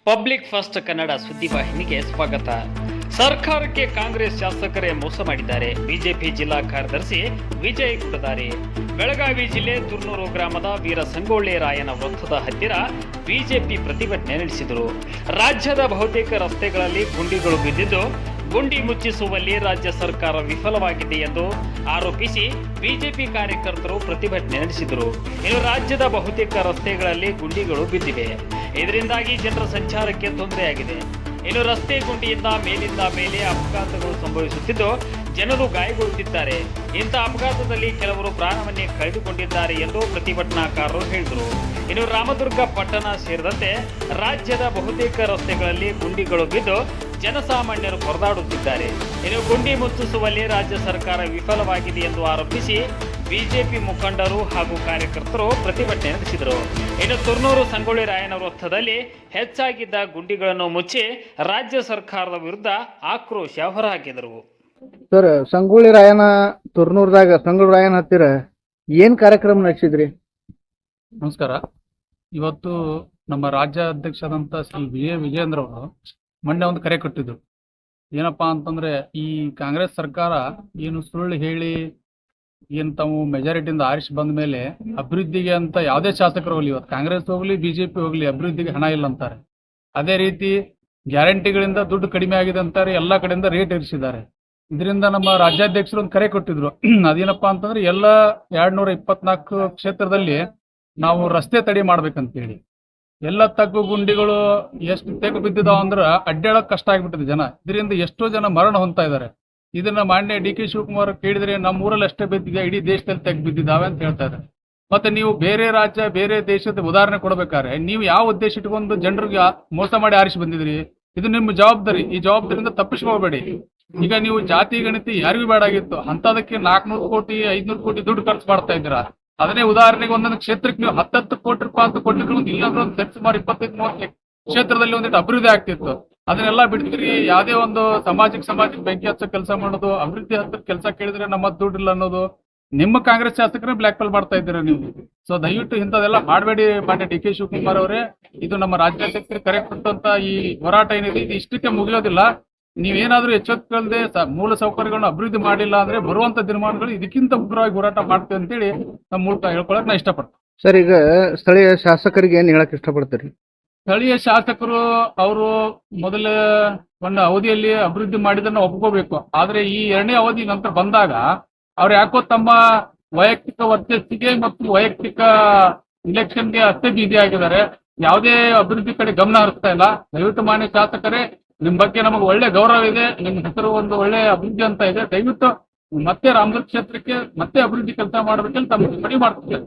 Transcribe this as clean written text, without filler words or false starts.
Public first Kannada ಸುದ್ದಿವಾಹಿನಿಗೆ ಸ್ವಾಗತ. ಸರ್ಕಾರಕ್ಕೆ ಕಾಂಗ್ರೆಸ್ ಶಾಸಕರೇ ಮೋಸ ಮಾಡಿದ್ದಾರೆ. ಬಿಜೆಪಿ ಜಿಲ್ಲಾ ಕಾರ್ಯದರ್ಶಿ ವಿಜಯ್ ಗುಡದಾರಿ. ಬೆಳಗಾವಿ ಜಿಲ್ಲೆ ತುರ್ನೂರು ಗ್ರಾಮದ ವೀರ ಸಂಗೊಳ್ಳಿ ರಾಯನ ವೃತ್ತದ ಹತ್ತಿರ ಬಿಜೆಪಿ ಪ್ರತಿಭಟನೆ ನಡೆಸಿದರು. ರಾಜ್ಯದ ಬಹುತೇಕ ರಸ್ತೆಗಳಲ್ಲಿ ಗುಂಡಿಗಳು ಬಿದ್ದಿದ್ದು ಗುಂಡಿ ಮುಚ್ಚಿಸುವಲ್ಲಿ ರಾಜ್ಯ ಸರ್ಕಾರ ವಿಫಲವಾಗಿದೆ ಎಂದು ಆರೋಪಿಸಿ ಬಿಜೆಪಿ ಕಾರ್ಯಕರ್ತರು ಪ್ರತಿಭಟನೆ ನಡೆಸಿದರು. ಇನ್ನು ರಾಜ್ಯದ ಬಹುತೇಕ ರಸ್ತೆಗಳಲ್ಲಿ ಗುಂಡಿಗಳು ಬಿದ್ದಿವೆ. ಇದರಿಂದಾಗಿ ಜನರ ಸಂಚಾರಕ್ಕೆ ತೊಂದರೆಯಾಗಿದೆ. ಇನ್ನು ರಸ್ತೆ ಗುಂಡಿಯಿಂದ ಮೇಲಿಂದ ಮೇಲೆ ಅಪಘಾತಗಳು ಸಂಭವಿಸುತ್ತಿದ್ದು ಜನರು ಗಾಯಗೊಳ್ಳುತ್ತಿದ್ದಾರೆ. ಇಂಥ ಅಪಘಾತದಲ್ಲಿ ಕೆಲವರು ಪ್ರಾಣವನ್ನೇ ಕಳೆದುಕೊಂಡಿದ್ದಾರೆ ಎಂದು ಪ್ರತಿಭಟನಾಕಾರರು ಹೇಳಿದರು. ಇನ್ನು ರಾಮದುರ್ಗ ಪಟ್ಟಣ ಸೇರಿದಂತೆ ರಾಜ್ಯದ ಬಹುತೇಕ ರಸ್ತೆಗಳಲ್ಲಿ ಗುಂಡಿಗಳು ಬಿದ್ದು ಜನಸಾಮಾನ್ಯರು ಪರದಾಡುತ್ತಿದ್ದಾರೆ. ಇನ್ನು ಗುಂಡಿ ಮುಚ್ಚಿಸುವಲ್ಲಿ ರಾಜ್ಯ ಸರ್ಕಾರ ವಿಫಲವಾಗಿದೆ ಎಂದು ಆರೋಪಿಸಿ ಬಿಜೆಪಿ ಮುಖಂಡರು ಹಾಗೂ ಕಾರ್ಯಕರ್ತರು ಪ್ರತಿಭಟನೆ ನಡೆಸಿದರು. ಇನ್ನು ತುರ್ನೂರು ಸಂಗೊಳ್ಳಿ ರಾಯನ ವೃತ್ತದಲ್ಲಿ ಹೆಚ್ಚಾಗಿದ್ದ ಗುಂಡಿಗಳನ್ನು ಮುಚ್ಚಿ ರಾಜ್ಯ ಸರ್ಕಾರದ ವಿರುದ್ಧ ಆಕ್ರೋಶ ಹೊರಹಾಕಿದರು. ಸರ್, ಸಂಗೊಳ್ಳಿ ರಾಯನ ತುರ್ನೂರ್ದಾಗ ಸಂಗೊಳ್ಳಿ ರಾಯನ ಹತ್ತಿರ ಏನ್ ಕಾರ್ಯಕ್ರಮ ನಡೆಸಿದ್ರಿ? ನಮಸ್ಕಾರ. ಇವತ್ತು ನಮ್ಮ ರಾಜ್ಯ ಅಧ್ಯಕ್ಷರಾದಂಥ ಶ್ರೀ ವಿಜಯೇಂದ್ರ ಅವರು ಮೊನ್ನೆ ಒಂದು ಕರೆ ಕೊಟ್ಟಿದ್ರು. ಏನಪ್ಪಾ ಅಂತಂದ್ರೆ, ಈ ಕಾಂಗ್ರೆಸ್ ಸರ್ಕಾರ ಏನು ಸುಳ್ಳು ಹೇಳಿ ಏನು ತಾವು ಮೆಜಾರಿಟಿಯಿಂದ ಆರಿಸಿ ಬಂದ ಮೇಲೆ ಅಭಿವೃದ್ಧಿಗೆ ಅಂತ ಯಾವುದೇ ಶಾಸಕರು ಹೋಗ್ಲಿ, ಇವತ್ತು ಕಾಂಗ್ರೆಸ್ ಹೋಗ್ಲಿ ಬಿಜೆಪಿ ಹೋಗ್ಲಿ, ಅಭಿವೃದ್ಧಿಗೆ ಹಣ ಇಲ್ಲ ಅಂತಾರೆ. ಅದೇ ರೀತಿ ಗ್ಯಾರಂಟಿಗಳಿಂದ ದುಡ್ಡು ಕಡಿಮೆ ಆಗಿದೆ ಅಂತಾರೆ, ಎಲ್ಲಾ ಕಡೆಯಿಂದ ರೇಟ್ ಏರಿಸಿದ್ದಾರೆ. ಇದರಿಂದ ನಮ್ಮ ರಾಜ್ಯಾಧ್ಯಕ್ಷರು ಒಂದು ಕರೆ ಕೊಟ್ಟಿದ್ರು. ಅದೇನಪ್ಪಾ ಅಂತಂದ್ರೆ, ಎಲ್ಲ 224 ಕ್ಷೇತ್ರದಲ್ಲಿ ನಾವು ರಸ್ತೆ ತಡೆ ಮಾಡ್ಬೇಕಂತೇಳಿ. ಎಲ್ಲ ತಗ್ಗು ಗುಂಡಿಗಳು ಎಷ್ಟು ತೆಗ್ಗು ಬಿದ್ದಿದಾವ ಅಂದ್ರೆ ಅಡ್ಡಾಡಕ್ ಕಷ್ಟ ಆಗ್ಬಿಟ್ಟಿದೆ ಜನ. ಇದರಿಂದ ಎಷ್ಟೋ ಜನ ಮರಣ ಹೊಂದ್ತಾ ಇದ್ದಾರೆ. ಇದನ್ನ ಮಾನ್ಯ ಡಿ.ಕೆ. ಶಿವಕುಮಾರ್ ಕೇಳಿದ್ರೆ ನಮ್ಮ ಊರಲ್ಲಿ ಅಷ್ಟೇ ಬಿದ್ದಿದೆ, ಇಡೀ ದೇಶದಲ್ಲಿ ತೆಗ್ದು ಬಿದ್ದಿದ್ದಾವೆ ಅಂತ ಹೇಳ್ತಾ ಇದ್ದಾರೆ. ಮತ್ತೆ ನೀವು ಬೇರೆ ರಾಜ್ಯ ಬೇರೆ ದೇಶದ ಉದಾಹರಣೆ ಕೊಡ್ಬೇಕಾದ್ರೆ ನೀವು ಯಾವ ಉದ್ದೇಶ ಇಟ್ಕೊಂಡು ಜನರಿಗೆ ಮೋಸ ಮಾಡಿ ಆರಿಸಿ ಬಂದಿದ್ರಿ? ಇದು ನಿಮ್ಮ ಜವಾಬ್ದಾರಿ. ಈ ಜವಾಬ್ದಾರಿಯಿಂದ ತಪ್ಪಿಸ್ಕೋಬೇಡಿ. ಈಗ ನೀವು ಜಾತಿ ಗಣತಿ ಯಾರಿಗೂ ಬೇಡಾಗಿತ್ತು, ಅಂತದಕ್ಕೆ 400 ಕೋಟಿ 500 ಕೋಟಿ ದುಡ್ಡು ಖರ್ಚು ಮಾಡ್ತಾ ಇದ್ದೀರಾ. ಅದನ್ನೇ ಉದಾಹರಣೆಗೆ ಒಂದೊಂದು ಕ್ಷೇತ್ರಕ್ಕೆ ನೀವು 10 ಕೋಟಿ ರೂಪಾಯಿ ಅಂತ ಕೊಟ್ಟಿದ್ರು, ಇಲ್ಲಾಂದ್ರೆ ಒಂದು ಸುಮಾರು 25-30 ಕ್ಷೇತ್ರದಲ್ಲಿ ಒಂದಿಟ್ಟು ಅಭಿವೃದ್ಧಿ ಆಗ್ತಿತ್ತು. ಅದನ್ನೆಲ್ಲ ಬಿಡ್ತೀರಿ. ಯಾವುದೇ ಒಂದು ಸಮಾಜಕ್ಕೆ ಬೆಂಕಿ ಹಚ್ಚೋ ಕೆಲಸ ಮಾಡೋದು, ಅಭಿವೃದ್ಧಿ ಹತ್ತಿರ ಕೆಲಸ ಕೇಳಿದ್ರೆ ನಮ್ಮ ದುಡ್ಡಿಲ್ಲ ಅನ್ನೋದು, ನಿಮ್ಮ ಕಾಂಗ್ರೆಸ್ ಶಾಸಕರೇ ಬ್ಲಾಕ್ ಮೇಲ್ ಮಾಡ್ತಾ ಇದ್ದೀರಾ ನೀವು. ಸೊ ದಯವಿಟ್ಟು ಇಂಥದೆಲ್ಲ ಮಾಡಬೇಡಿ. ಮಾನ್ಯ ಡಿ.ಕೆ. ಶಿವಕುಮಾರ್ ಅವರೇ, ಇದು ನಮ್ಮ ರಾಜ್ಯಾಧ್ಯಕ್ಷರು ಕರೆ ಕೊಟ್ಟಂತ ಈ ಹೋರಾಟ ಏನಿದೆ ಇದು ಇಷ್ಟಕ್ಕೆ ಮುಗಿಯೋದಿಲ್ಲ. ನೀವೇನಾದ್ರೂ ಎಚ್ಚೆತ್ತುಕೊಳ್ಳದೆ ಮೂಲ ಸೌಕರ್ಯಗಳನ್ನು ಅಭಿವೃದ್ಧಿ ಮಾಡಿಲ್ಲ ಅಂದ್ರೆ ಬರುವಂತ ದಿನಮಾನಗಳು ಇದಕ್ಕಿಂತ ಉಗ್ರವಾಗಿ ಹೋರಾಟ ಮಾಡ್ತೇವೆ ಅಂತೇಳಿ ನಮ್ಮ ಮೂಲಕ ಹೇಳ್ಕೊಳಕ್ ನಾ ಇಷ್ಟಪಡ್ತೀನಿ. ಸರ್, ಈಗ ಸ್ಥಳೀಯ ಶಾಸಕರಿಗೆ ಏನ್ ಹೇಳಕ್ ಇಷ್ಟಪಡ್ತೀರಿ? ಸ್ಥಳೀಯ ಶಾಸಕರು ಅವರು ಮೊದಲ ಒಂದು ಅವಧಿಯಲ್ಲಿ ಅಭಿವೃದ್ಧಿ ಮಾಡಿದನ್ನ ಒಪ್ಕೋಬೇಕು. ಆದ್ರೆ ಈ 2ನೇ ಅವಧಿ ನಂತರ ಬಂದಾಗ ಅವ್ರು ಯಾಕೋ ತಮ್ಮ ವೈಯಕ್ತಿಕ ವರ್ಚಸ್ಸಿಗೆ ಮತ್ತು ವೈಯಕ್ತಿಕ ಇಲೆಕ್ಷನ್ಗೆ ಅಷ್ಟೇ ಬಿಸಿ ಆಗಿದ್ದಾರೆ. ಯಾವುದೇ ಅಭಿವೃದ್ಧಿ ಕಡೆ ಗಮನ ಹರಿಸ್ತಾ ಇಲ್ಲ. ದಯವಿಟ್ಟು ಮಾನ್ಯ ಶಾಸಕರೇ, ನಿಮ್ ಬಗ್ಗೆ ನಮಗೆ ಒಳ್ಳೆ ಗೌರವ ಇದೆ, ನಿಮ್ಮ ಹೆಸರು ಒಂದು ಒಳ್ಳೆ ಅಭಿವೃದ್ಧಿ ಅಂತ ಇದೆ. ದಯವಿಟ್ಟು ಮತ್ತೆ ರಾಮದುರ್ಗ ಕ್ಷೇತ್ರಕ್ಕೆ ಮತ್ತೆ ಅಭಿವೃದ್ಧಿ ಕೆಲಸ ಮಾಡ್ಬೇಕಂತ ತಮ್ಮ ಮನವಿ ಮಾಡ್ತಿದ್ದೇವೆ.